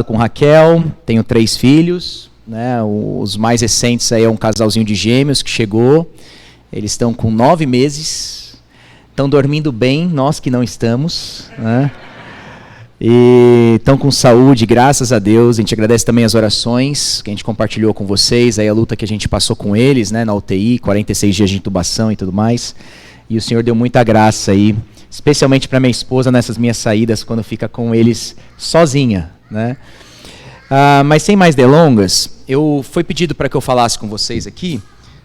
Com Raquel, tenho 3 filhos, né? Os mais recentes aí é um casalzinho de gêmeos que chegou, eles estão com 9 meses, estão dormindo bem, nós que não estamos, né? E estão com saúde, graças a Deus. A gente agradece também as orações que a gente compartilhou com vocês, aí a luta que a gente passou com eles, né, na UTI, 46 dias de intubação e tudo mais, e o Senhor deu muita graça aí, especialmente para minha esposa nessas minhas saídas, quando fica com eles sozinha, né? Mas sem mais delongas, foi pedido para que eu falasse com vocês aqui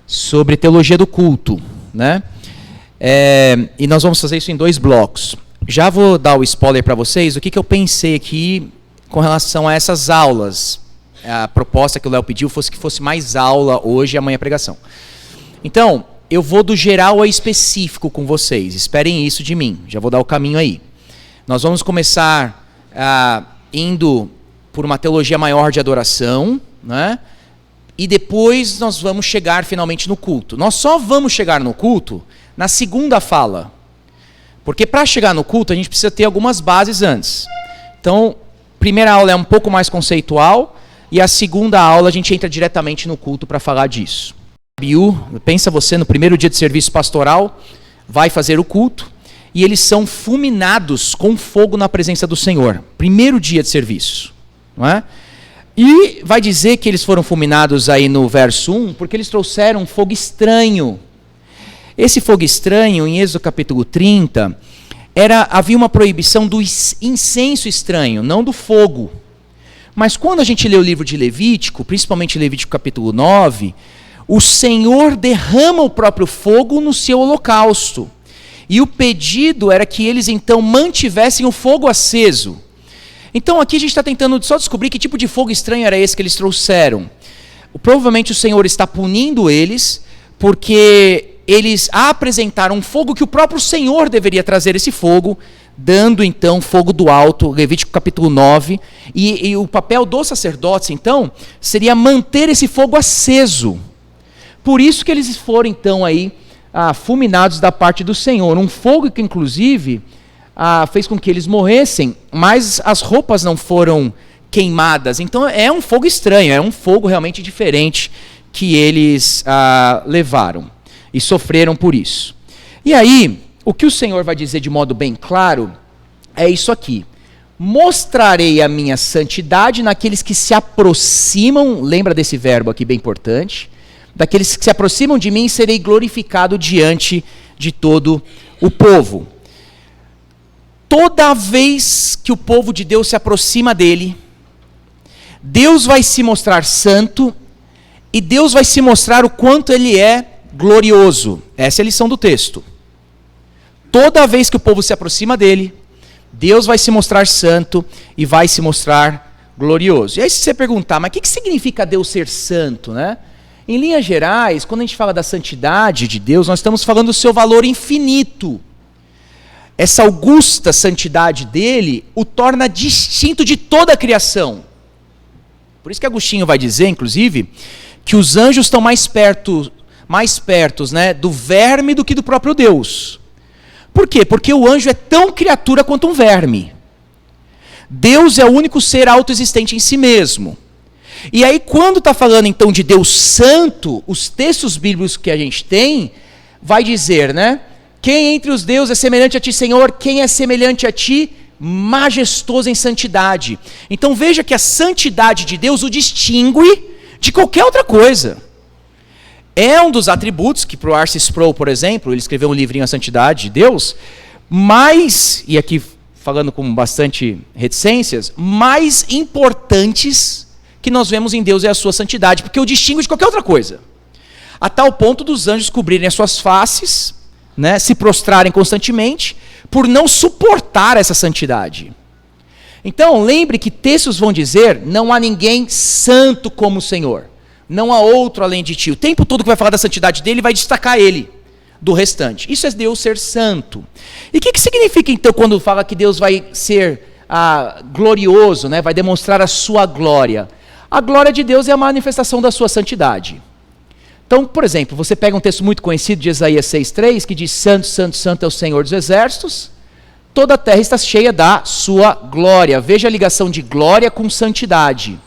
sobre teologia do culto, né? E nós vamos fazer isso em 2 blocos. Já vou dar o spoiler para vocês, o que eu pensei aqui com relação a essas aulas. A proposta que o Léo pediu fosse que fosse mais aula hoje e amanhã pregação. Então, eu vou do geral ao específico com vocês, esperem isso de mim, já vou dar o caminho aí. Nós vamos começar indo por uma teologia maior de adoração, né? E depois nós vamos chegar finalmente no culto. Nós só vamos chegar no culto na segunda fala, porque para chegar no culto a gente precisa ter algumas bases antes. Então, a primeira aula é um pouco mais conceitual, e a segunda aula a gente entra diretamente no culto para falar disso. Pensa você no primeiro dia de serviço pastoral, vai fazer o culto, e eles são fulminados com fogo na presença do Senhor. Primeiro dia de serviço. Não é? E vai dizer que eles foram fulminados aí no verso 1, porque eles trouxeram um fogo estranho. Esse fogo estranho, em Êxodo capítulo 30, havia uma proibição do incenso estranho, não do fogo. Mas quando a gente lê o livro de Levítico, principalmente Levítico capítulo 9, o Senhor derrama o próprio fogo no seu holocausto. E o pedido era que eles então mantivessem o fogo aceso. Então aqui a gente está tentando só descobrir que tipo de fogo estranho era esse que eles trouxeram. Provavelmente o Senhor está punindo eles, porque eles apresentaram um fogo que o próprio Senhor deveria trazer esse fogo, dando então fogo do alto, Levítico capítulo 9, e o papel dos sacerdotes então seria manter esse fogo aceso. Por isso que eles foram então aí fulminados da parte do Senhor, um fogo que inclusive fez com que eles morressem, mas as roupas não foram queimadas. Então é um fogo estranho, é um fogo realmente diferente que eles levaram e sofreram por isso. E aí, o que o Senhor vai dizer de modo bem claro é isso aqui: mostrarei a minha santidade naqueles que se aproximam, lembra desse verbo aqui bem importante, daqueles que se aproximam de mim, serei glorificado diante de todo o povo. Toda vez que o povo de Deus se aproxima dele, Deus vai se mostrar santo e Deus vai se mostrar o quanto ele é glorioso. Essa é a lição do texto. Toda vez que o povo se aproxima dele, Deus vai se mostrar santo e vai se mostrar glorioso. E aí se você perguntar, mas o que significa Deus ser santo, né? Em linhas gerais, quando a gente fala da santidade de Deus, nós estamos falando do seu valor infinito. Essa augusta santidade dele o torna distinto de toda a criação. Por isso que Agostinho vai dizer, inclusive, que os anjos estão mais perto, né, do verme do que do próprio Deus. Por quê? Porque o anjo é tão criatura quanto um verme. Deus é o único ser autoexistente em si mesmo. E aí, quando está falando então de Deus santo, os textos bíblicos que a gente tem, vai dizer, né? Quem entre os deuses é semelhante a ti, Senhor? Quem é semelhante a ti? Majestoso em santidade. Então veja que a santidade de Deus o distingue de qualquer outra coisa. É um dos atributos que para o R.C. Sproul, por exemplo, ele escreveu um livrinho A Santidade de Deus, mais, e aqui falando com bastante reticências, mais importantes que nós vemos em Deus é a sua santidade, porque o distingue de qualquer outra coisa. A tal ponto dos anjos cobrirem as suas faces, né, se prostrarem constantemente, por não suportar essa santidade. Então, lembre que textos vão dizer, não há ninguém santo como o Senhor. Não há outro além de ti. O tempo todo que vai falar da santidade dele, vai destacar ele do restante. Isso é Deus ser santo. E o que significa, então, quando fala que Deus vai ser glorioso, né, vai demonstrar a sua glória? A glória de Deus é a manifestação da sua santidade. Então, por exemplo, você pega um texto muito conhecido de Isaías 6,3, que diz: Santo, Santo, Santo é o Senhor dos Exércitos. toda a terra está cheia da sua glória. Veja a ligação de glória com santidade.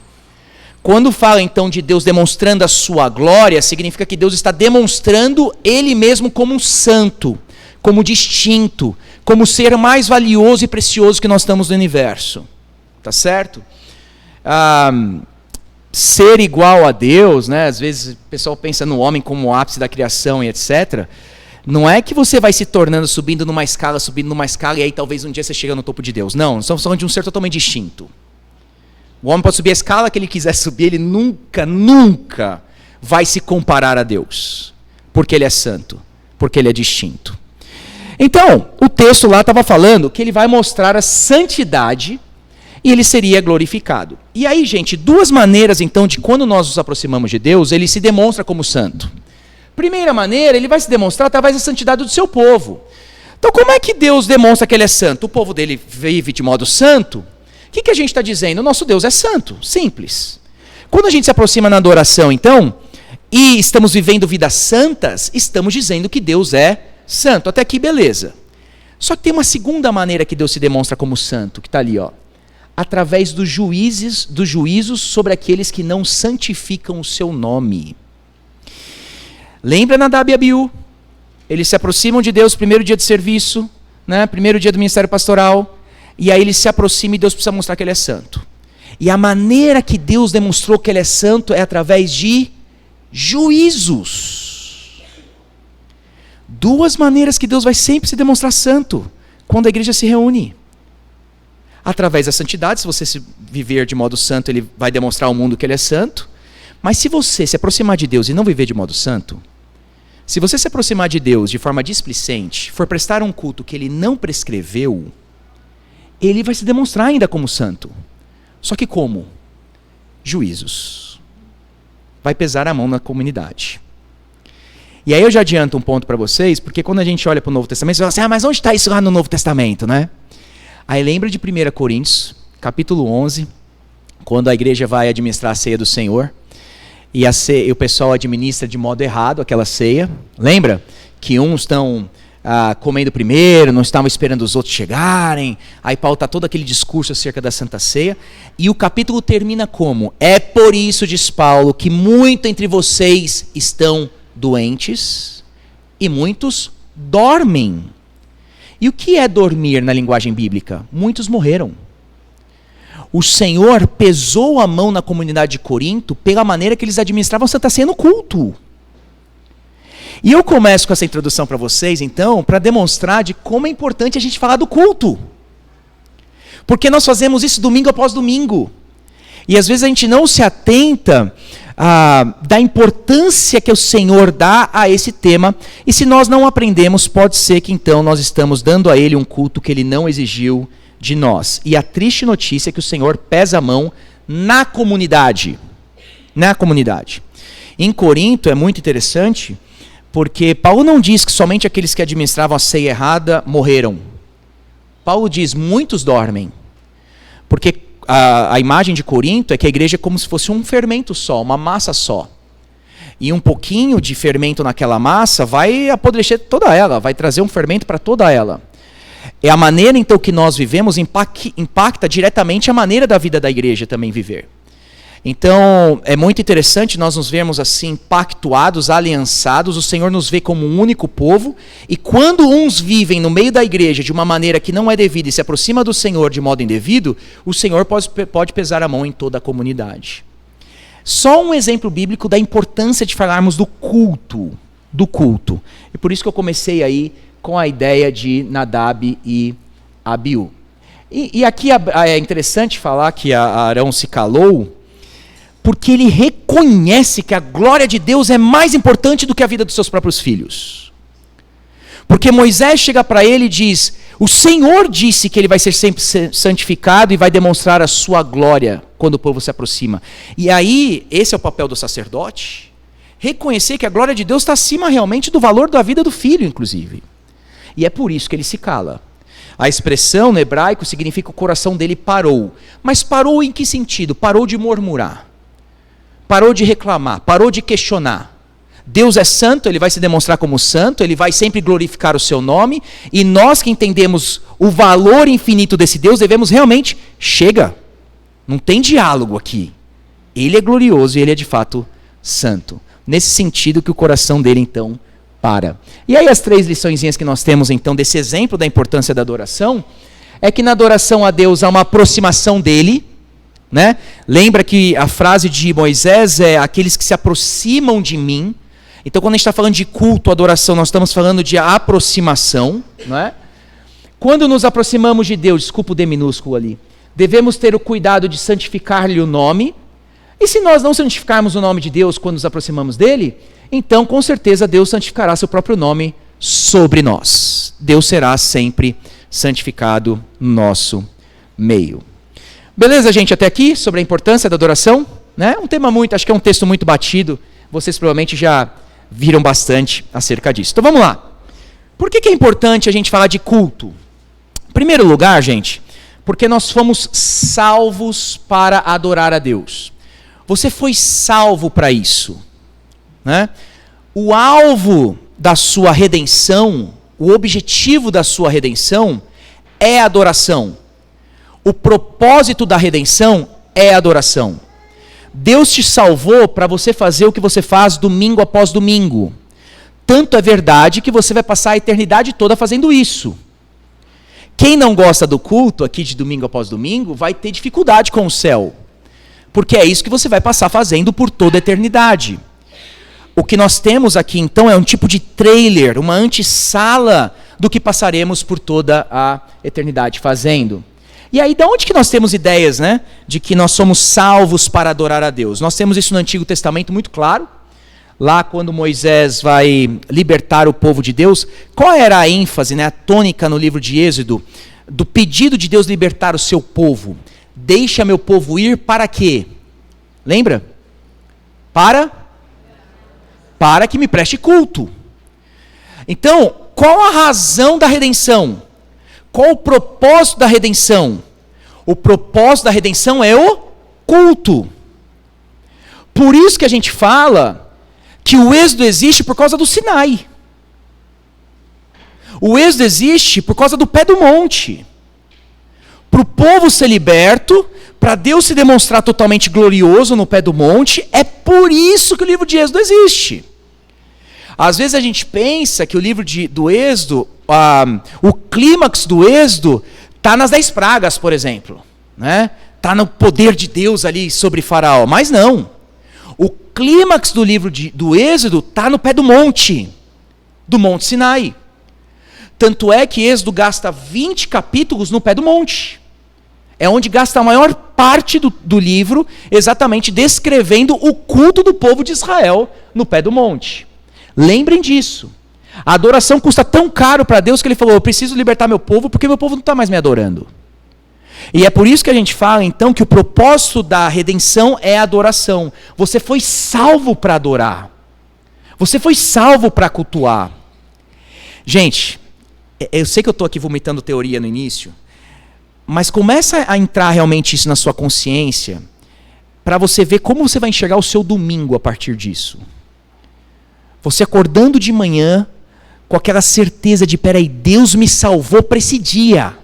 Quando fala então de Deus demonstrando a sua glória, significa que Deus está demonstrando Ele mesmo como um santo, como distinto, como o ser mais valioso e precioso que nós estamos no universo. Tá certo? Ser igual a Deus, né? Às vezes o pessoal pensa no homem como o ápice da criação e etc. Não é que você vai se tornando, subindo numa escala, e aí talvez um dia você chega no topo de Deus. Não, nós estamos falando de um ser totalmente distinto. O homem pode subir a escala que ele quiser subir, ele nunca vai se comparar a Deus, porque ele é santo, porque ele é distinto. Então, o texto lá estava falando que ele vai mostrar a santidade e ele seria glorificado. E aí, gente, duas maneiras então de quando nós nos aproximamos de Deus, ele se demonstra como santo. Primeira maneira, ele vai se demonstrar através da santidade do seu povo. Então, como é que Deus demonstra que ele é santo? O povo dele vive de modo santo. O que a gente está dizendo? O nosso Deus é santo, simples. Quando a gente se aproxima na adoração, então, e estamos vivendo vidas santas, estamos dizendo que Deus é santo. Até aqui, beleza. Só que tem uma segunda maneira que Deus se demonstra como santo, que está ali, ó. Através dos juízos sobre aqueles que não santificam o seu nome. Lembra Nadab e Abiú? Eles se aproximam de Deus, primeiro dia de serviço, né? Primeiro dia do ministério pastoral. E aí ele se aproxima e Deus precisa mostrar que ele é santo. E a maneira que Deus demonstrou que ele é santo é através de juízos. Duas maneiras que Deus vai sempre se demonstrar santo quando a igreja se reúne. Através da santidade, se você se viver de modo santo, ele vai demonstrar ao mundo que ele é santo. Mas se você se aproximar de Deus e não viver de modo santo, se você se aproximar de Deus de forma displicente, for prestar um culto que ele não prescreveu, ele vai se demonstrar ainda como santo. Só que como? Juízos. Vai pesar a mão na comunidade. E aí eu já adianto um ponto para vocês, porque quando a gente olha para o Novo Testamento, você fala assim, mas onde está isso lá no Novo Testamento, né? Aí lembra de 1 Coríntios, capítulo 11, quando a igreja vai administrar a ceia do Senhor, e o pessoal administra de modo errado aquela ceia. Lembra? Que uns estão comendo primeiro, não estavam esperando os outros chegarem. Aí Paulo está todo aquele discurso acerca da Santa Ceia. E o capítulo termina como? É por isso, diz Paulo, que muito entre vocês estão doentes e muitos dormem. E o que é dormir na linguagem bíblica? Muitos morreram. O Senhor pesou a mão na comunidade de Corinto pela maneira que eles administravam a Santa Ceia no culto. E eu começo com essa introdução para vocês, então, para demonstrar de como é importante a gente falar do culto. Porque nós fazemos isso domingo após domingo. E às vezes a gente não se atenta da importância que o Senhor dá a esse tema. E se nós não aprendemos, pode ser que então nós estamos dando a Ele um culto que Ele não exigiu de nós. E a triste notícia é que o Senhor pesa a mão na comunidade. Na comunidade. Em Corinto é muito interessante, porque Paulo não diz que somente aqueles que administravam a ceia errada morreram. Paulo diz, muitos dormem. Porque a imagem de Corinto é que a igreja é como se fosse um fermento só, uma massa só. E um pouquinho de fermento naquela massa vai apodrecer toda ela, vai trazer um fermento para toda ela. É a maneira então que nós vivemos impacta diretamente a maneira da vida da igreja também viver. Então, é muito interessante nós nos vermos assim, pactuados, aliançados, o Senhor nos vê como um único povo, e quando uns vivem no meio da igreja de uma maneira que não é devida e se aproxima do Senhor de modo indevido, o Senhor pode pesar a mão em toda a comunidade. Só um exemplo bíblico da importância de falarmos do culto, E por isso que eu comecei aí com a ideia de Nadab e Abiú. E aqui é interessante falar que Arão se calou, porque ele reconhece que a glória de Deus é mais importante do que a vida dos seus próprios filhos. Porque Moisés chega para ele e diz, o Senhor disse que ele vai ser sempre santificado e vai demonstrar a sua glória quando o povo se aproxima. E aí, esse é o papel do sacerdote, reconhecer que a glória de Deus está acima realmente do valor da vida do filho, inclusive. E é por isso que ele se cala. A expressão no hebraico significa que o coração dele parou. Mas parou em que sentido? Parou de murmurar. Parou de reclamar, parou de questionar. Deus é santo, ele vai se demonstrar como santo, ele vai sempre glorificar o seu nome, e nós que entendemos o valor infinito desse Deus, devemos realmente, chega, não tem diálogo aqui. Ele é glorioso e ele é de fato santo. Nesse sentido que o coração dele então para. E aí as 3 liçõezinhas que nós temos então desse exemplo da importância da adoração, é que na adoração a Deus há uma aproximação dele, né? Lembra que a frase de Moisés é aqueles que se aproximam de mim. Então quando a gente está falando de culto, adoração, nós estamos falando de aproximação, não é? Quando nos aproximamos de Deus, desculpa o D minúsculo ali, devemos ter o cuidado de santificar-lhe o nome. E se nós não santificarmos o nome de Deus quando nos aproximamos dele, então com certeza Deus santificará seu próprio nome sobre nós. Deus será sempre santificado no nosso meio. Beleza, gente, até aqui sobre a importância da adoração, né? Um tema muito, acho que é um texto muito batido, vocês provavelmente já viram bastante acerca disso. Então vamos lá. Por que é importante a gente falar de culto? Em primeiro lugar, gente, porque nós fomos salvos para adorar a Deus. Você foi salvo para isso, né? O alvo da sua redenção, o objetivo da sua redenção é a adoração. O propósito da redenção é a adoração. Deus te salvou para você fazer o que você faz domingo após domingo. Tanto é verdade que você vai passar a eternidade toda fazendo isso. Quem não gosta do culto aqui de domingo após domingo vai ter dificuldade com o céu. Porque é isso que você vai passar fazendo por toda a eternidade. O que nós temos aqui então é um tipo de trailer, uma antessala do que passaremos por toda a eternidade fazendo. E aí, de onde que nós temos ideias, né, de que nós somos salvos para adorar a Deus? Nós temos isso no Antigo Testamento muito claro. Lá quando Moisés vai libertar o povo de Deus, qual era a ênfase, né, a tônica no livro de Êxodo, do pedido de Deus libertar o seu povo? Deixa meu povo ir para quê? Lembra? Para que me preste culto. Então, qual a razão da redenção? Qual o propósito da redenção? O propósito da redenção é o culto. Por isso que a gente fala que o êxodo existe por causa do Sinai. O êxodo existe por causa do pé do monte. Para o povo ser liberto, para Deus se demonstrar totalmente glorioso no pé do monte, é por isso que o livro de Êxodo existe. Às vezes a gente pensa que o livro do Êxodo, o clímax do Êxodo, está nas 10 pragas, por exemplo. Né? Está no poder de Deus ali sobre Faraó. Mas não. O clímax do livro do Êxodo está no pé do Monte Sinai. Tanto é que Êxodo gasta 20 capítulos no pé do monte. É onde gasta a maior parte do livro, exatamente descrevendo o culto do povo de Israel no pé do monte. Lembrem disso. A adoração custa tão caro para Deus que ele falou, eu preciso libertar meu povo porque meu povo não está mais me adorando. E é por isso que a gente fala então que o propósito da redenção é a adoração. Você foi salvo para adorar. Você foi salvo para cultuar. Gente, eu sei que eu estou aqui vomitando teoria no início, mas começa a entrar realmente isso na sua consciência, para você ver como você vai enxergar o seu domingo a partir disso. Você acordando de manhã, com aquela certeza de, peraí, Deus me salvou para esse dia.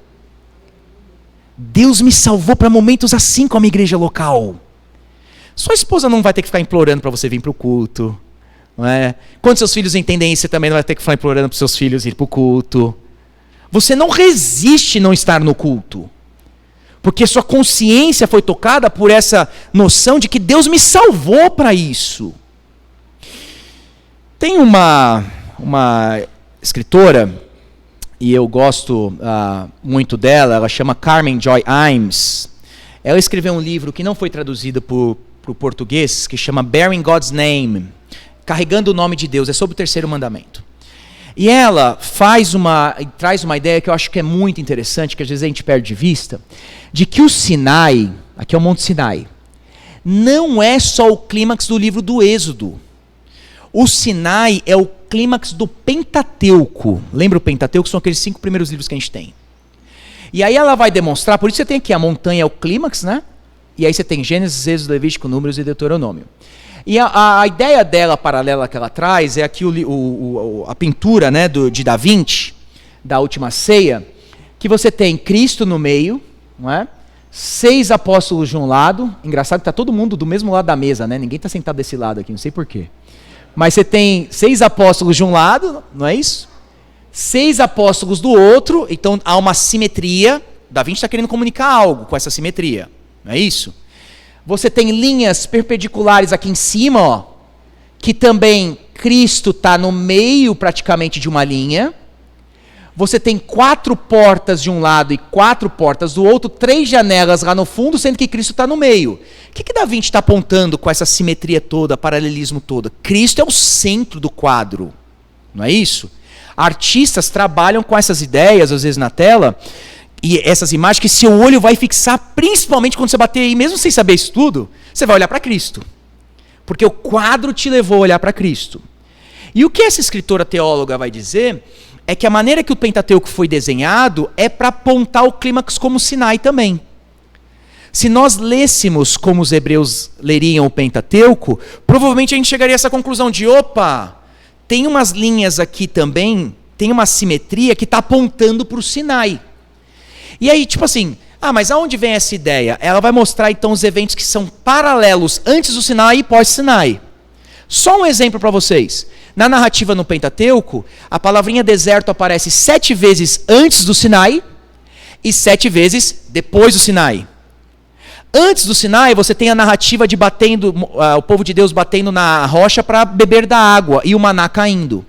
Deus me salvou para momentos assim com a minha igreja local. Sua esposa não vai ter que ficar implorando para você vir para o culto. Não é? Quando seus filhos entendem isso, você também não vai ter que ficar implorando para seus filhos ir para o culto. Você não resiste não estar no culto. Porque sua consciência foi tocada por essa noção de que Deus me salvou para isso. Tem uma escritora, e eu gosto muito dela, ela chama Carmen Joy Imes. Ela escreveu um livro que não foi traduzido para o português, que chama Bearing God's Name, carregando o nome de Deus, é sobre o 3º mandamento. E ela traz uma ideia que eu acho que é muito interessante, que às vezes a gente perde de vista, de que o Sinai, aqui é o Monte Sinai, não é só o clímax do livro do Êxodo. O Sinai é o clímax do Pentateuco. Lembra o Pentateuco? São aqueles 5 primeiros livros que a gente tem. E aí ela vai demonstrar, por isso você tem aqui a montanha é o clímax, né? E aí você tem Gênesis, Êxodo, Levítico, Números e Deuteronômio. E a ideia dela, paralela que ela traz, é aqui a pintura, né, de Da Vinci, da Última Ceia, que você tem Cristo no meio, não é? 6 apóstolos de um lado. Engraçado que está todo mundo do mesmo lado da mesa, né? Ninguém está sentado desse lado aqui, não sei porquê. Mas você tem 6 apóstolos de um lado, não é isso? 6 apóstolos do outro, então há uma simetria. Da Vinci está querendo comunicar algo com essa simetria, não é isso? Você tem linhas perpendiculares aqui em cima, ó, que também Cristo está no meio praticamente de uma linha. Você tem 4 portas de um lado e 4 portas do outro, 3 janelas lá no fundo, sendo que Cristo está no meio. O que Da Vinci está apontando com essa simetria toda, paralelismo todo? Cristo é o centro do quadro, não é isso? Artistas trabalham com essas ideias, às vezes na tela, e essas imagens que seu olho vai fixar, principalmente quando você bater aí, mesmo sem saber isso tudo, você vai olhar para Cristo. Porque o quadro te levou a olhar para Cristo. E o que essa escritora teóloga vai dizer é que a maneira que o Pentateuco foi desenhado é para apontar o clímax como Sinai também. Se nós lêssemos como os hebreus leriam o Pentateuco, provavelmente a gente chegaria a essa conclusão de, opa, tem umas linhas aqui também, tem uma simetria que está apontando para o Sinai. E aí, tipo assim, mas aonde vem essa ideia? Ela vai mostrar então os eventos que são paralelos antes do Sinai e pós-Sinai. Só um exemplo para vocês. Na narrativa no Pentateuco, a palavrinha deserto aparece 7 vezes antes do Sinai e 7 vezes depois do Sinai. Antes do Sinai, você tem a narrativa de o povo de Deus batendo na rocha para beber da água e o maná caindo.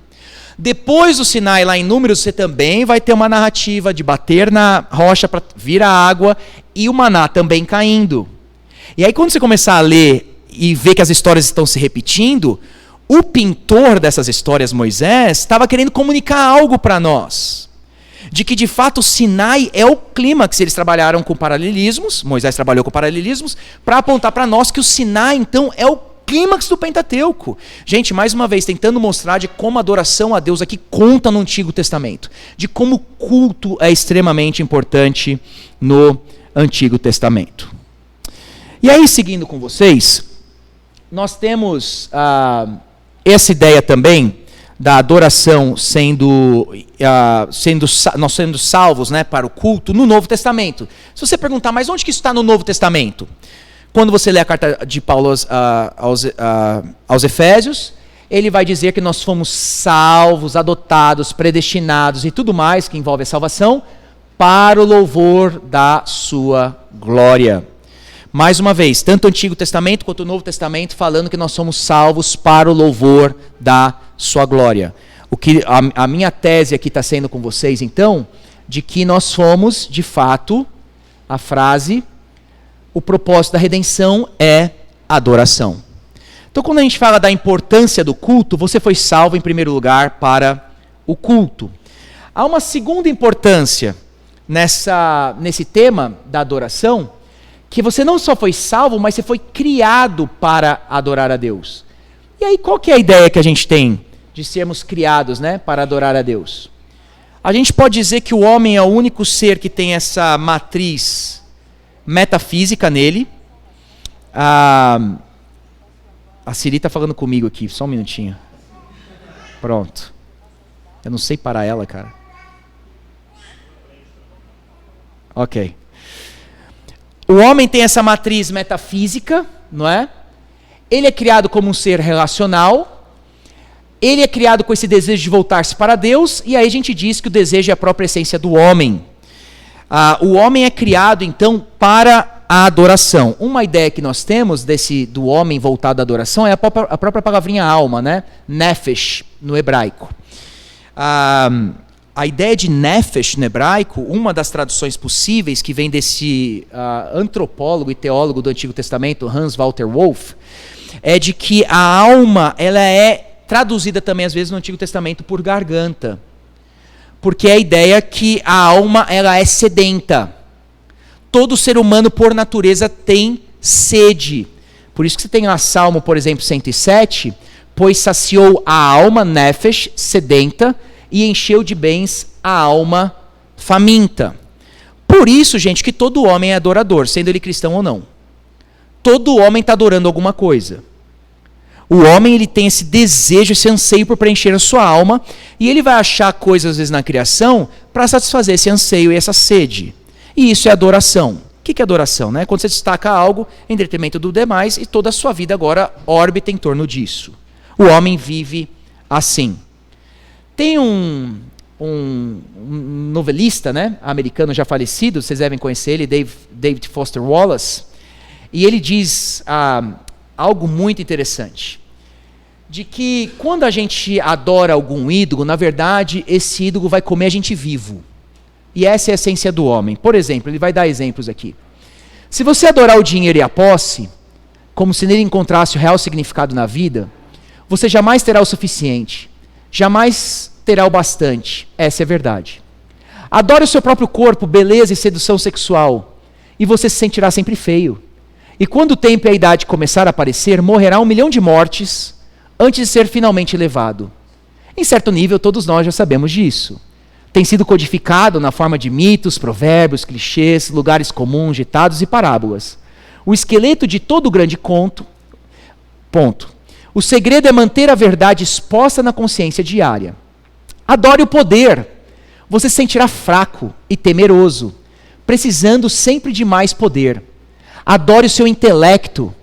Depois do Sinai, lá em Números, você também vai ter uma narrativa de bater na rocha para vir a água e o maná também caindo. E aí quando você começar a ler e ver que as histórias estão se repetindo, o pintor dessas histórias, Moisés, estava querendo comunicar algo para nós. De que de fato o Sinai é o clímax. Eles trabalharam com paralelismos, Moisés trabalhou com paralelismos, para apontar para nós que o Sinai então é o clímax do Pentateuco. Gente, mais uma vez, tentando mostrar de como a adoração a Deus aqui conta no Antigo Testamento. De como o culto é extremamente importante no Antigo Testamento. E aí, seguindo com vocês, nós temos essa ideia também da adoração nós sendo salvos, né, para o culto no Novo Testamento. Se você perguntar, mas onde que isso está no Novo Testamento? Quando você lê a carta de Paulo aos Efésios, ele vai dizer que nós fomos salvos, adotados, predestinados e tudo mais que envolve a salvação para o louvor da sua glória. Mais uma vez, tanto o Antigo Testamento quanto o Novo Testamento falando que nós somos salvos para o louvor da sua glória. A minha tese aqui está sendo com vocês, então, de que nós fomos, de fato, a frase... O propósito da redenção é adoração. Então, quando a gente fala da importância do culto, você foi salvo em primeiro lugar para o culto. Há uma segunda importância nesse tema da adoração, que você não só foi salvo, mas você foi criado para adorar a Deus. E aí, qual que é a ideia que a gente tem de sermos criados, né, para adorar a Deus? A gente pode dizer que o homem é o único ser que tem essa matriz metafísica nele. A Siri está falando comigo aqui, só um minutinho. Pronto. Eu não sei parar ela, cara. Ok. O homem tem essa matriz metafísica, não é? Ele é criado como um ser relacional. Ele é criado com esse desejo de voltar-se para Deus. E aí a gente diz que o desejo é a própria essência do homem. O homem é criado, então, para a adoração. Uma ideia que nós temos do homem voltado à adoração é a própria palavrinha alma, né? Nefesh, no hebraico. A ideia de nefesh no hebraico, uma das traduções possíveis que vem desse antropólogo e teólogo do Antigo Testamento, Hans Walter Wolff, é de que a alma ela é traduzida também, às vezes, no Antigo Testamento por garganta. Porque é a ideia que a alma ela é sedenta. Todo ser humano, por natureza, tem sede. Por isso que você tem lá Salmo, por exemplo, 107, pois saciou a alma, nefesh, sedenta, e encheu de bens a alma faminta. Por isso, gente, que todo homem é adorador, sendo ele cristão ou não. Todo homem está adorando alguma coisa. O homem, ele tem esse desejo, esse anseio por preencher a sua alma, e ele vai achar coisas, às vezes, na criação para satisfazer esse anseio e essa sede. E isso é adoração. O que é adoração? Né? Quando você destaca algo em detrimento do demais e toda a sua vida agora orbita em torno disso. O homem vive assim. Tem um novelista, né, americano já falecido, vocês devem conhecer ele, David Foster Wallace, e ele diz algo muito interessante, de que quando a gente adora algum ídolo, na verdade, esse ídolo vai comer a gente vivo. E essa é a essência do homem. Por exemplo, ele vai dar exemplos aqui. Se você adorar o dinheiro e a posse, como se nele encontrasse o real significado na vida, você jamais terá o suficiente, jamais terá o bastante. Essa é a verdade. Adore o seu próprio corpo, beleza e sedução sexual, e você se sentirá sempre feio. E quando o tempo e a idade começar a aparecer, morrerá 1 milhão de mortes antes de ser finalmente levado. Em certo nível, todos nós já sabemos disso. Tem sido codificado na forma de mitos, provérbios, clichês, lugares comuns, ditados e parábolas. O esqueleto de todo grande conto. Ponto. O segredo é manter a verdade exposta na consciência diária. Adore o poder. Você se sentirá fraco e temeroso, precisando sempre de mais poder. Adore o seu intelecto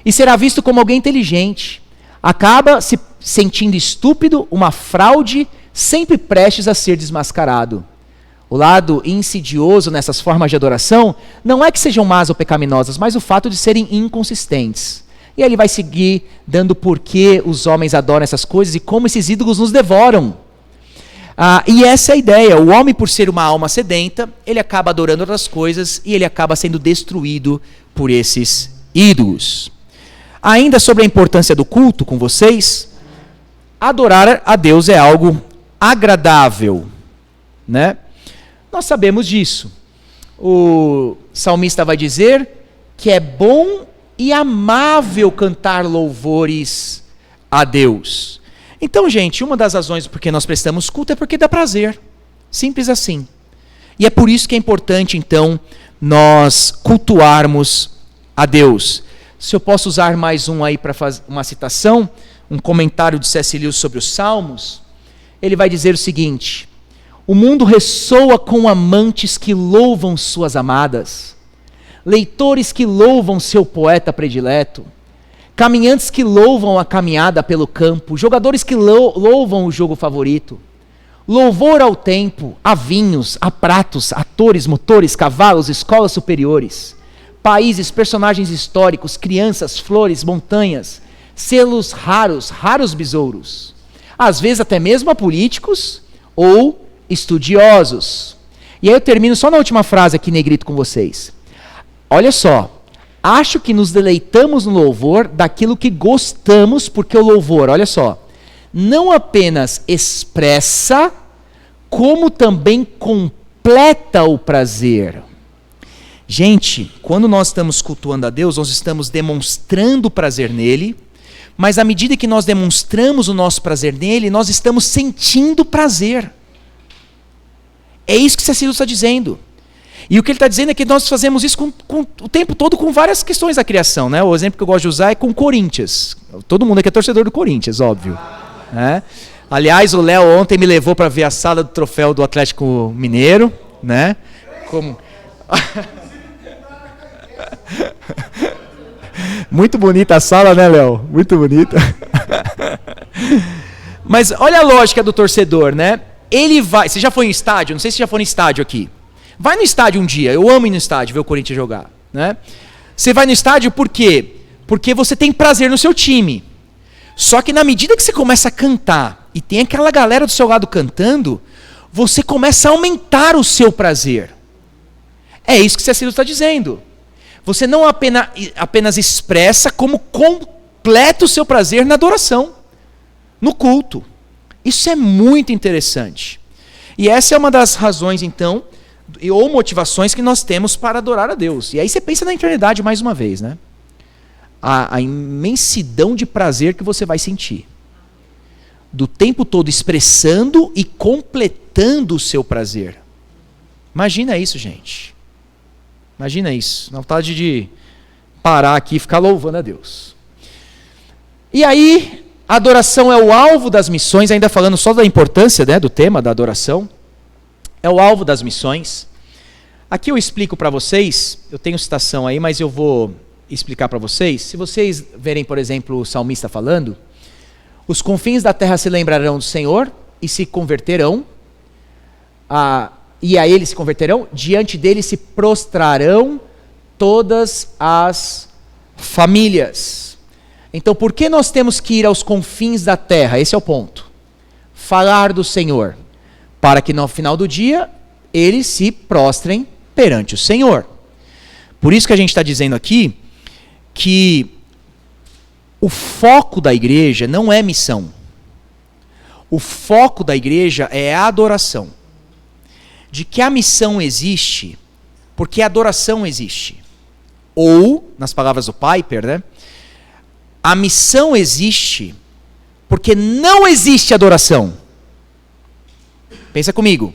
e será visto como alguém inteligente. Acaba se sentindo estúpido, uma fraude, sempre prestes a ser desmascarado. O lado insidioso nessas formas de adoração não é que sejam más ou pecaminosas, mas o fato de serem inconsistentes. E aí ele vai seguir dando por que os homens adoram essas coisas e como esses ídolos nos devoram. E essa é a ideia. O homem, por ser uma alma sedenta, ele acaba adorando outras coisas e ele acaba sendo destruído por esses ídolos. Ainda sobre a importância do culto com vocês, adorar a Deus é algo agradável, né? Nós sabemos disso. O salmista vai dizer que é bom e amável cantar louvores a Deus. Então, gente, uma das razões por que nós prestamos culto é porque dá prazer. Simples assim. E é por isso que é importante, então, nós cultuarmos a Deus. Se eu posso usar mais um aí para fazer uma citação, um comentário de C.S. Lewis sobre os Salmos, ele vai dizer o seguinte: o mundo ressoa com amantes que louvam suas amadas, leitores que louvam seu poeta predileto, caminhantes que louvam a caminhada pelo campo, jogadores que louvam o jogo favorito, louvor ao tempo, a vinhos, a pratos, atores, motores, cavalos, escolas superiores, países, personagens históricos, crianças, flores, montanhas, selos raros, raros besouros, às vezes até mesmo a políticos ou estudiosos. E aí eu termino só na última frase aqui, negrito, com vocês. Olha só, acho que nos deleitamos no louvor daquilo que gostamos, porque o louvor, olha só, não apenas expressa, como também completa o prazer. Gente, quando nós estamos cultuando a Deus, nós estamos demonstrando prazer nele, mas à medida que nós demonstramos o nosso prazer nele, nós estamos sentindo prazer. É isso que C.S. Lewis está dizendo. E o que ele está dizendo é que nós fazemos isso com o tempo todo com várias questões da criação, né? O exemplo que eu gosto de usar é com o Corinthians. Todo mundo aqui é torcedor do Corinthians, óbvio. Né? Aliás, o Léo ontem me levou para ver a sala do troféu do Atlético Mineiro, né? Como... Muito bonita a sala, né, Léo? Muito bonita. Mas olha a lógica do torcedor, né? Ele vai... Você já foi em estádio? Não sei se já foi no estádio aqui. Vai no estádio um dia. Eu amo ir no estádio, ver o Corinthians jogar, né? Você vai no estádio por quê? Porque você tem prazer no seu time. Só que na medida que você começa a cantar e tem aquela galera do seu lado cantando, você começa a aumentar o seu prazer. É isso que C.S. Lewis está dizendo. Você não apenas expressa, como completa o seu prazer na adoração, no culto. Isso é muito interessante. E essa é uma das razões, então, ou motivações que nós temos para adorar a Deus. E aí você pensa na eternidade mais uma vez, né? A imensidão de prazer que você vai sentir. Do tempo todo expressando e completando o seu prazer. Imagina isso, gente. Imagina isso. Na vontade de parar aqui e ficar louvando a Deus. E aí, a adoração é o alvo das missões, ainda falando só da importância, né, do tema da adoração. É o alvo das missões. Aqui eu explico para vocês, eu tenho citação aí, mas eu vou explicar para vocês. Se vocês verem, por exemplo, o salmista falando, os confins da terra se lembrarão do Senhor e se converterão, e a ele se converterão, diante dele se prostrarão todas as famílias. Então, por que nós temos que ir aos confins da terra? Esse é o ponto. Falar do Senhor, para que no final do dia eles se prostrem perante o Senhor. Por isso que a gente está dizendo aqui que o foco da igreja não é missão. O foco da igreja é a adoração. De que a missão existe, porque a adoração existe. Ou, nas palavras do Piper, né? A missão existe porque não existe adoração. Pensa comigo.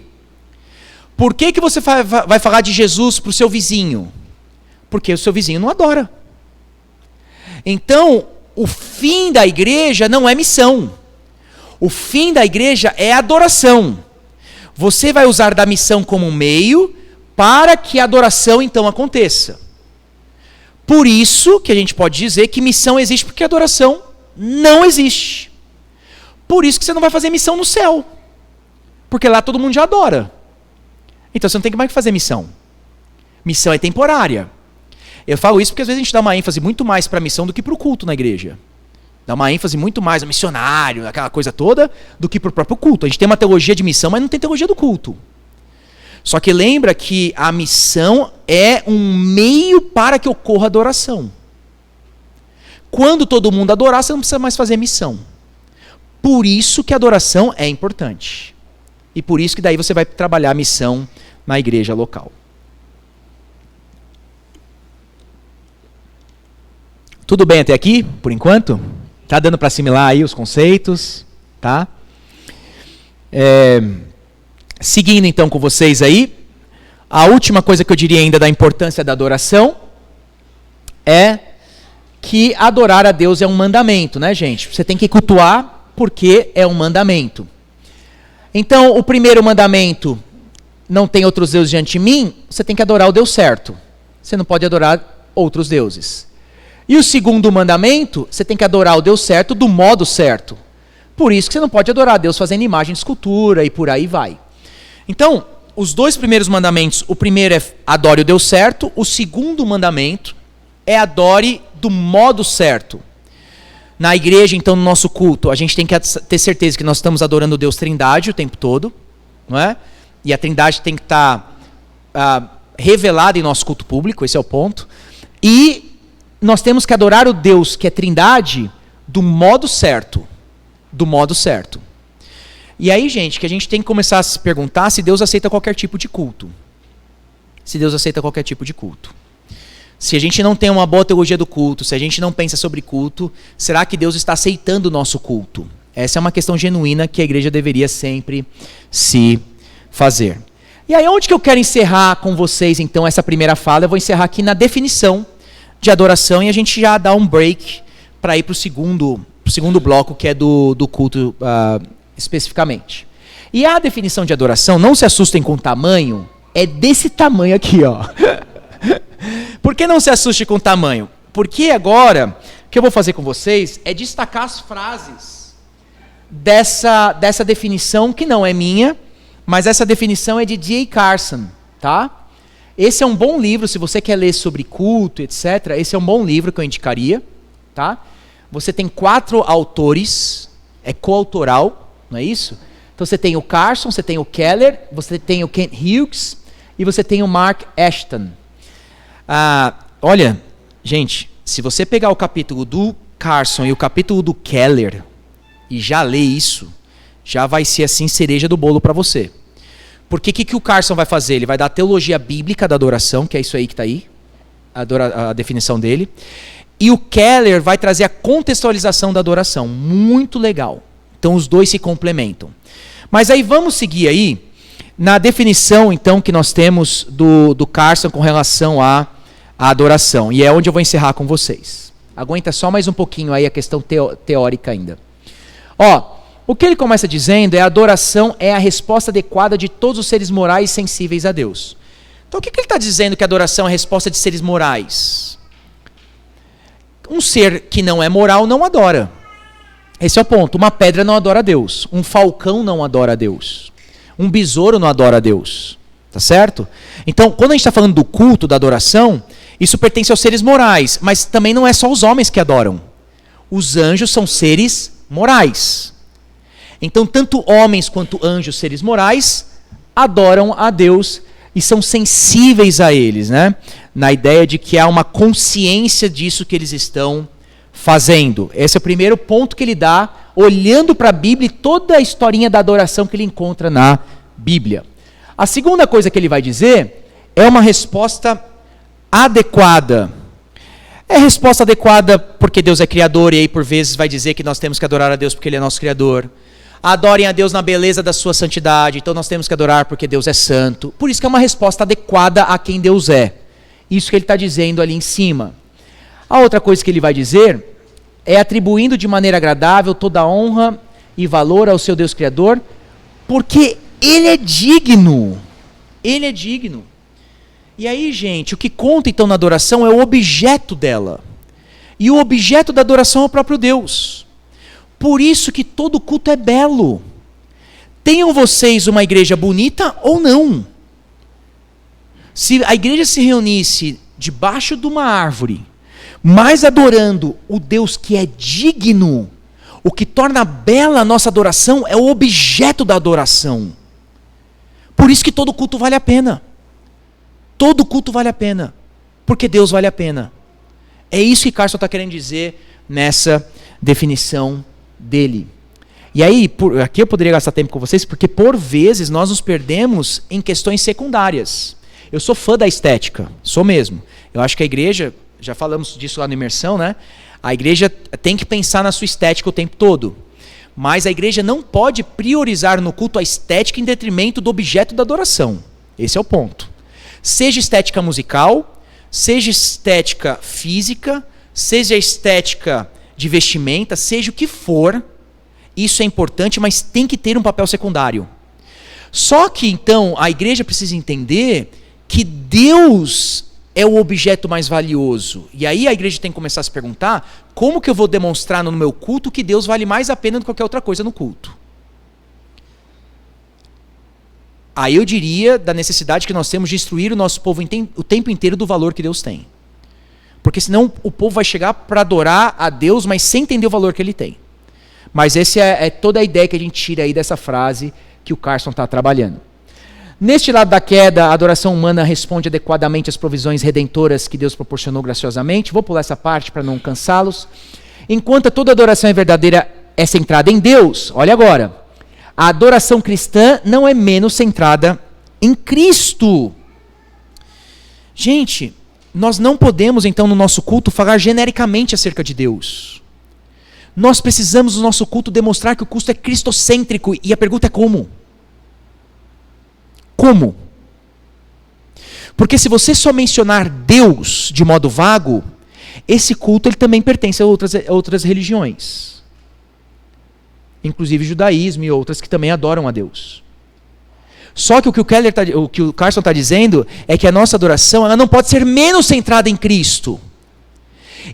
Por que você vai falar de Jesus para o seu vizinho? Porque o seu vizinho não adora. Então, o fim da igreja não é missão. O fim da igreja é adoração. Você vai usar da missão como um meio para que a adoração então aconteça. Por isso que a gente pode dizer que missão existe porque adoração não existe. Por isso que você não vai fazer missão no céu. Porque lá todo mundo já adora. Então você não tem mais que fazer missão. Missão é temporária. Eu falo isso porque às vezes a gente dá uma ênfase muito mais para a missão do que para o culto na igreja. Dá uma ênfase muito mais ao missionário, aquela coisa toda, do que para o próprio culto. A gente tem uma teologia de missão, mas não tem teologia do culto. Só que lembra que a missão é um meio para que ocorra adoração. Quando todo mundo adorar, você não precisa mais fazer missão. Por isso que a adoração é importante. E por isso que daí você vai trabalhar a missão na igreja local. Tudo bem até aqui, por enquanto? Tá dando para assimilar aí os conceitos? Tá? Seguindo então com vocês aí, a última coisa que eu diria ainda da importância da adoração é que adorar a Deus é um mandamento, né, gente? Você tem que cultuar porque é um mandamento. Então, o primeiro mandamento, não tem outros deuses diante de mim, você tem que adorar o Deus certo. Você não pode adorar outros deuses. E o segundo mandamento, você tem que adorar o Deus certo do modo certo. Por isso que você não pode adorar a Deus fazendo imagem de escultura e por aí vai. Então, os dois primeiros mandamentos, o primeiro é adore o Deus certo, o segundo mandamento é adore do modo certo. Na igreja, então, no nosso culto, a gente tem que ter certeza que nós estamos adorando o Deus Trindade o tempo todo, não é? E a Trindade tem que estar revelada em nosso culto público, esse é o ponto. E nós temos que adorar o Deus que é Trindade do modo certo. Do modo certo. E aí, gente, que a gente tem que começar a se perguntar se Deus aceita qualquer tipo de culto. Se Deus aceita qualquer tipo de culto. Se a gente não tem uma boa teologia do culto, se a gente não pensa sobre culto, será que Deus está aceitando o nosso culto? Essa é uma questão genuína que a igreja deveria sempre se fazer. E aí, onde que eu quero encerrar com vocês, então, essa primeira fala? Eu vou encerrar aqui na definição de adoração e a gente já dá um break para ir para o segundo bloco, que é do culto especificamente. E a definição de adoração, não se assustem com o tamanho, é desse tamanho aqui, ó. Por que não se assuste com o tamanho? Porque agora, o que eu vou fazer com vocês é destacar as frases dessa definição, que não é minha, mas essa definição é de D.A. Carson, tá? Esse é um bom livro, se você quer ler sobre culto, etc., esse é um bom livro que eu indicaria, tá? Você tem 4 autores, é coautoral, não é isso? Então você tem o Carson, você tem o Keller, você tem o Kent Hughes e você tem o Mark Ashton. Olha, gente, se você pegar o capítulo do Carson e o capítulo do Keller e já ler isso, já vai ser assim cereja do bolo para você. Porque o que o Carson vai fazer? Ele vai dar a teologia bíblica da adoração, que é isso aí que está aí, a definição dele. E o Keller vai trazer a contextualização da adoração. Muito legal. Então os dois se complementam. Mas aí vamos seguir aí na definição então que nós temos do Carson com relação à adoração. E é onde eu vou encerrar com vocês. Aguenta só mais um pouquinho aí a questão teórica ainda. Ó, o que ele começa dizendo é a adoração é a resposta adequada de todos os seres morais sensíveis a Deus. Então o que ele está dizendo que a adoração é a resposta de seres morais? Um ser que não é moral não adora. Esse é o ponto. Uma pedra não adora a Deus. Um falcão não adora a Deus. Um besouro não adora a Deus. Tá certo? Então, quando a gente está falando do culto, da adoração, isso pertence aos seres morais. Mas também não é só os homens que adoram. Os anjos são seres morais. Então, tanto homens quanto anjos, seres morais, adoram a Deus e são sensíveis a eles, né? Na ideia de que há uma consciência disso que eles estão fazendo. Esse é o primeiro ponto que ele dá, olhando para a Bíblia e toda a historinha da adoração que ele encontra na Bíblia. A segunda coisa que ele vai dizer é uma resposta adequada. É resposta adequada porque Deus é criador, e aí por vezes vai dizer que nós temos que adorar a Deus porque Ele é nosso criador. Adorem a Deus na beleza da sua santidade, então nós temos que adorar porque Deus é santo. Por isso que é uma resposta adequada a quem Deus é. Isso que ele está dizendo ali em cima. A outra coisa que ele vai dizer é atribuindo de maneira agradável toda a honra e valor ao seu Deus Criador, porque Ele é digno. Ele é digno. E aí, gente, o que conta então na adoração é o objeto dela. E o objeto da adoração é o próprio Deus. Por isso que todo culto é belo. Tenham vocês uma igreja bonita ou não. Se a igreja se reunisse debaixo de uma árvore, mas adorando o Deus que é digno, o que torna bela a nossa adoração é o objeto da adoração. Por isso que todo culto vale a pena. Todo culto vale a pena. Porque Deus vale a pena. É isso que Carson está querendo dizer nessa definição dele. E aí, aqui eu poderia gastar tempo com vocês, porque por vezes nós nos perdemos em questões secundárias. Eu sou fã da estética, sou mesmo. Eu acho que a igreja, já falamos disso lá na imersão, né? A igreja tem que pensar na sua estética o tempo todo. Mas a igreja não pode priorizar no culto a estética em detrimento do objeto da adoração. Esse é o ponto. Seja estética musical, seja estética física, seja estética de vestimenta, seja o que for, isso é importante, mas tem que ter um papel secundário. Só que, então, a igreja precisa entender que Deus é o objeto mais valioso. E aí a igreja tem que começar a se perguntar, como que eu vou demonstrar no meu culto que Deus vale mais a pena do que qualquer outra coisa no culto? Aí eu diria da necessidade que nós temos de instruir o nosso povo o tempo inteiro do valor que Deus tem. Porque senão o povo vai chegar para adorar a Deus, mas sem entender o valor que Ele tem. Mas essa é toda a ideia que a gente tira aí dessa frase que o Carson está trabalhando. Neste lado da queda, a adoração humana responde adequadamente às provisões redentoras que Deus proporcionou graciosamente. Vou pular essa parte para não cansá-los. Enquanto toda adoração é verdadeira, é centrada em Deus. Olha agora. A adoração cristã não é menos centrada em Cristo. Gente, nós não podemos, então, no nosso culto, falar genericamente acerca de Deus. Nós precisamos, no nosso culto, demonstrar que o culto é cristocêntrico. E a pergunta é como? Como? Porque se você só mencionar Deus de modo vago, esse culto ele também pertence a outras religiões. Inclusive judaísmo e outras que também adoram a Deus. Só que o que o Carson está dizendo é que a nossa adoração ela não pode ser menos centrada em Cristo.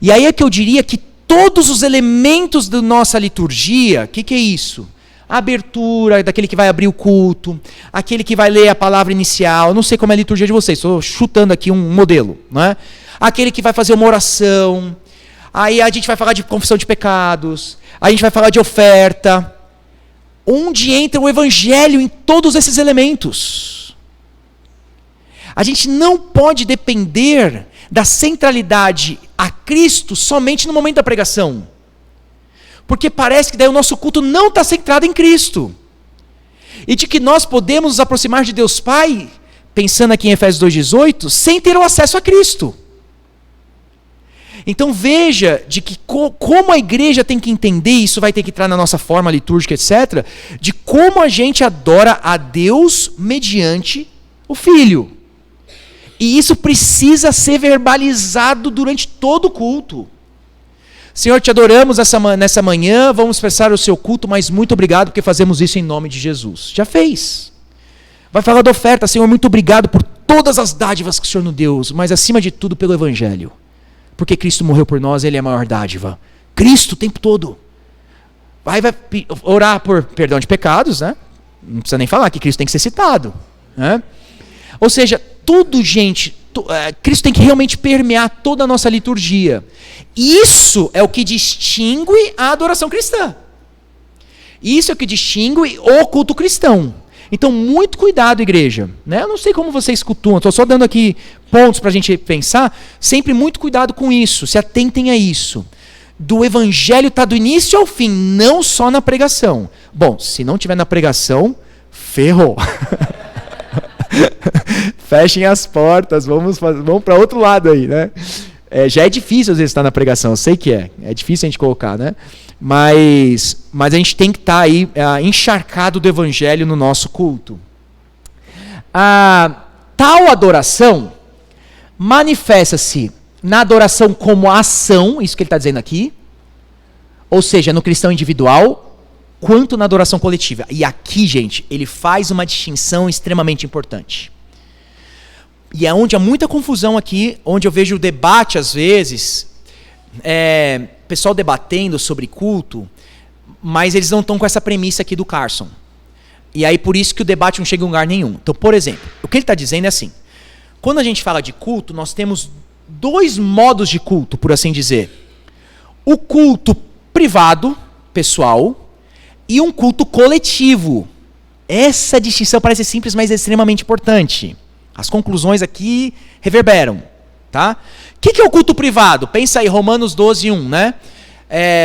E aí é que eu diria que todos os elementos da nossa liturgia, o que é isso? A abertura, daquele que vai abrir o culto, aquele que vai ler a palavra inicial, eu não sei como é a liturgia de vocês, estou chutando aqui um modelo, não é? Aquele que vai fazer uma oração, aí a gente vai falar de confissão de pecados, a gente vai falar de oferta, onde entra o evangelho em todos esses elementos. A gente não pode depender da centralidade a Cristo somente no momento da pregação. Porque parece que daí o nosso culto não está centrado em Cristo. E de que nós podemos nos aproximar de Deus Pai, pensando aqui em Efésios 2,18, sem ter o acesso a Cristo. Então veja de que como a igreja tem que entender, isso vai ter que entrar na nossa forma litúrgica, etc., de como a gente adora a Deus mediante o Filho. E isso precisa ser verbalizado durante todo o culto. Senhor, te adoramos nessa manhã, vamos prestar o seu culto, mas muito obrigado porque fazemos isso em nome de Jesus. Já fez. Vai falar da oferta, Senhor, muito obrigado por todas as dádivas que o Senhor nos deu, mas acima de tudo pelo Evangelho. Porque Cristo morreu por nós, Ele é a maior dádiva. Cristo o tempo todo. Vai orar por perdão de pecados, né? Não precisa nem falar que Cristo tem que ser citado, né? Ou seja, tudo, gente, Cristo tem que realmente permear toda a nossa liturgia. Isso é o que distingue a adoração cristã. Isso é o que distingue o culto cristão. Então, muito cuidado, igreja. Né? Eu não sei como vocês cultuam, estou só dando aqui pontos para a gente pensar. Sempre muito cuidado com isso, se atentem a isso. Do evangelho está do início ao fim, não só na pregação. Bom, se não tiver na pregação, ferrou. Fechem as portas, vamos para outro lado aí, né? Já é difícil às vezes estar na pregação, eu sei que é difícil a gente colocar, né? Mas a gente tem que estar aí encharcado do evangelho no nosso culto. Tal adoração manifesta-se na adoração como ação, isso que ele está dizendo aqui, ou seja, no cristão individual, quanto na adoração coletiva. E aqui, gente, ele faz uma distinção extremamente importante. E é onde há muita confusão aqui, onde eu vejo o debate às vezes, pessoal debatendo sobre culto, mas eles não estão com essa premissa aqui do Carson. E aí por isso que o debate não chega em lugar nenhum. Então, por exemplo, o que ele está dizendo é assim, quando a gente fala de culto, nós temos dois modos de culto, por assim dizer. O culto privado, pessoal, e um culto coletivo. Essa distinção parece simples, mas é extremamente importante. As conclusões aqui reverberam. Tá? O que é o culto privado? Pensa aí, Romanos 12:1, né?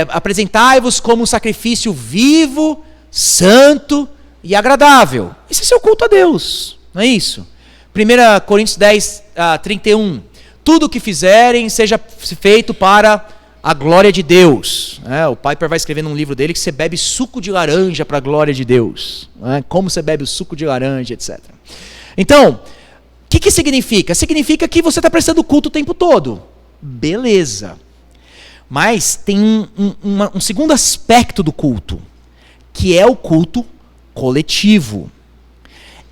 Apresentai-vos como um sacrifício vivo, santo e agradável. Esse é seu culto a Deus, não é isso? 1 Coríntios 10:31. Tudo o que fizerem seja feito para a glória de Deus. O Piper vai escrever num livro dele que você bebe suco de laranja para a glória de Deus. Como você bebe o suco de laranja, etc. Então, o que significa? Significa que você está prestando culto o tempo todo. Beleza. Mas tem um segundo aspecto do culto, que é o culto coletivo.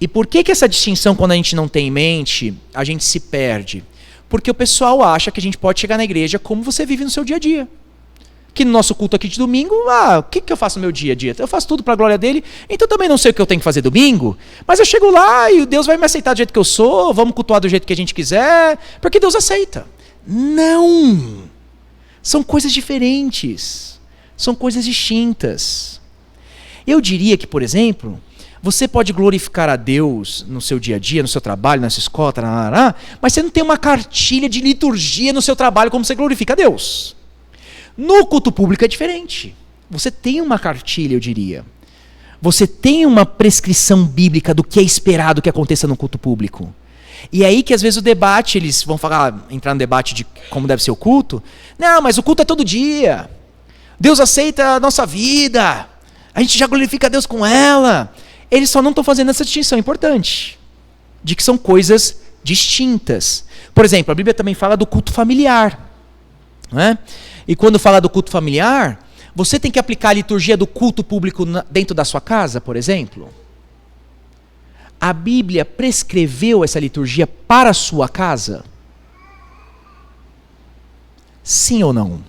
E por que essa distinção, quando a gente não tem em mente, a gente se perde? Porque o pessoal acha que a gente pode chegar na igreja como você vive no seu dia a dia. Que no nosso culto aqui de domingo, o que eu faço no meu dia a dia? Eu faço tudo para a glória dele, então também não sei o que eu tenho que fazer domingo, mas eu chego lá e Deus vai me aceitar do jeito que eu sou, vamos cultuar do jeito que a gente quiser, porque Deus aceita. Não! São coisas diferentes, são coisas distintas. Eu diria que, por exemplo, você pode glorificar a Deus no seu dia a dia, no seu trabalho, na sua escola, mas você não tem uma cartilha de liturgia no seu trabalho como você glorifica a Deus. No culto público é diferente. Você tem uma cartilha, eu diria. Você tem uma prescrição bíblica do que é esperado que aconteça no culto público. E aí que às vezes o debate, eles vão entrar no debate de como deve ser o culto. Não, mas o culto é todo dia. Deus aceita a nossa vida. A gente já glorifica a Deus com ela. Eles só não estão fazendo essa distinção importante. De que são coisas distintas. Por exemplo, a Bíblia também fala do culto familiar. Não é? E quando fala do culto familiar, você tem que aplicar a liturgia do culto público dentro da sua casa, por exemplo? A Bíblia prescreveu essa liturgia para a sua casa? Sim ou não?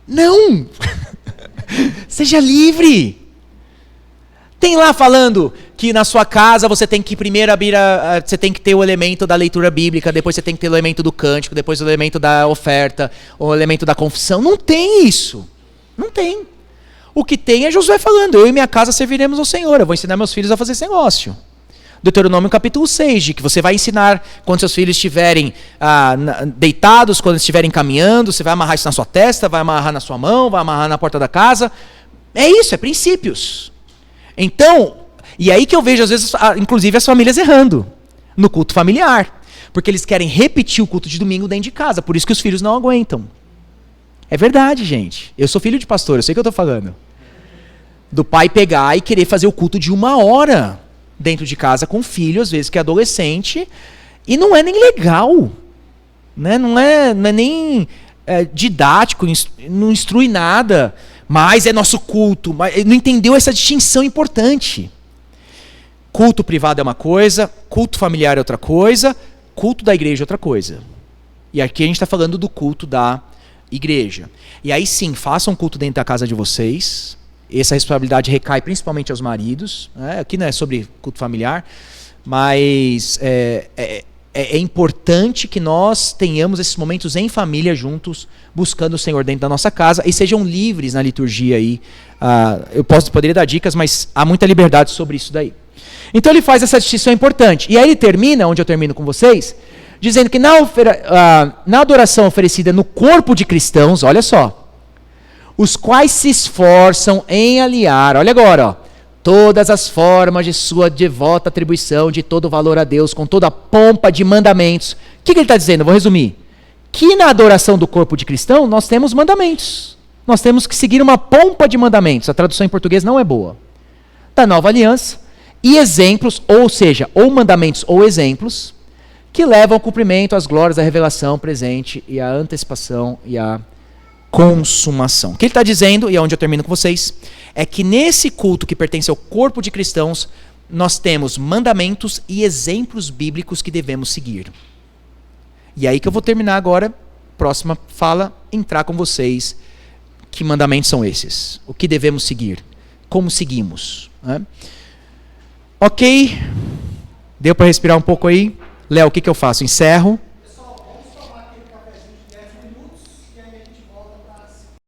Não! Seja livre! Tem lá falando que na sua casa você tem que primeiro você tem que ter o elemento da leitura bíblica, depois você tem que ter o elemento do cântico, depois o elemento da oferta, o elemento da confissão. Não tem isso. Não tem. O que tem é Josué falando, eu e minha casa serviremos ao Senhor, eu vou ensinar meus filhos a fazer esse negócio. Deuteronômio capítulo 6, de que você vai ensinar quando seus filhos estiverem deitados, quando estiverem caminhando, você vai amarrar isso na sua testa, vai amarrar na sua mão, vai amarrar na porta da casa. É isso, é princípios. Então, e aí que eu vejo às vezes, inclusive as famílias errando no culto familiar, porque eles querem repetir o culto de domingo dentro de casa, por isso que os filhos não aguentam. É verdade, gente. Eu sou filho de pastor, eu sei o que eu estou falando. Do pai pegar e querer fazer o culto de 1 hora dentro de casa com o filho, às vezes que é adolescente, e não é nem legal. né? Não é nem didático, não instrui nada, mas é nosso culto. Mas não entendeu essa distinção importante. Culto privado é uma coisa, culto familiar é outra coisa, culto da igreja é outra coisa. E aqui a gente está falando do culto da igreja. E aí sim, façam culto dentro da casa de vocês. Essa responsabilidade recai principalmente aos maridos. Né? Aqui não é sobre culto familiar, mas é importante que nós tenhamos esses momentos em família juntos, buscando o Senhor dentro da nossa casa, e sejam livres na liturgia aí. Eu poderia dar dicas, mas há muita liberdade sobre isso daí. Então ele faz essa distinção importante. E aí ele termina, onde eu termino com vocês, dizendo que na adoração oferecida no corpo de cristãos, olha só, os quais se esforçam em aliar, olha agora, ó, todas as formas de sua devota atribuição de todo valor a Deus, com toda a pompa de mandamentos. O que ele está dizendo? Eu vou resumir. Que na adoração do corpo de cristão, nós temos mandamentos. Nós temos que seguir uma pompa de mandamentos. A tradução em português não é boa. Da nova aliança. E exemplos, ou seja, ou mandamentos ou exemplos, que levam ao cumprimento as glórias da revelação presente e a antecipação e a consumação. O que ele está dizendo, e é onde eu termino com vocês, é que nesse culto que pertence ao corpo de cristãos, nós temos mandamentos e exemplos bíblicos que devemos seguir. E aí que eu vou terminar agora, próxima fala, entrar com vocês. Que mandamentos são esses? O que devemos seguir? Como seguimos? Né? Ok, deu para respirar um pouco aí? Léo, o que eu faço? Encerro.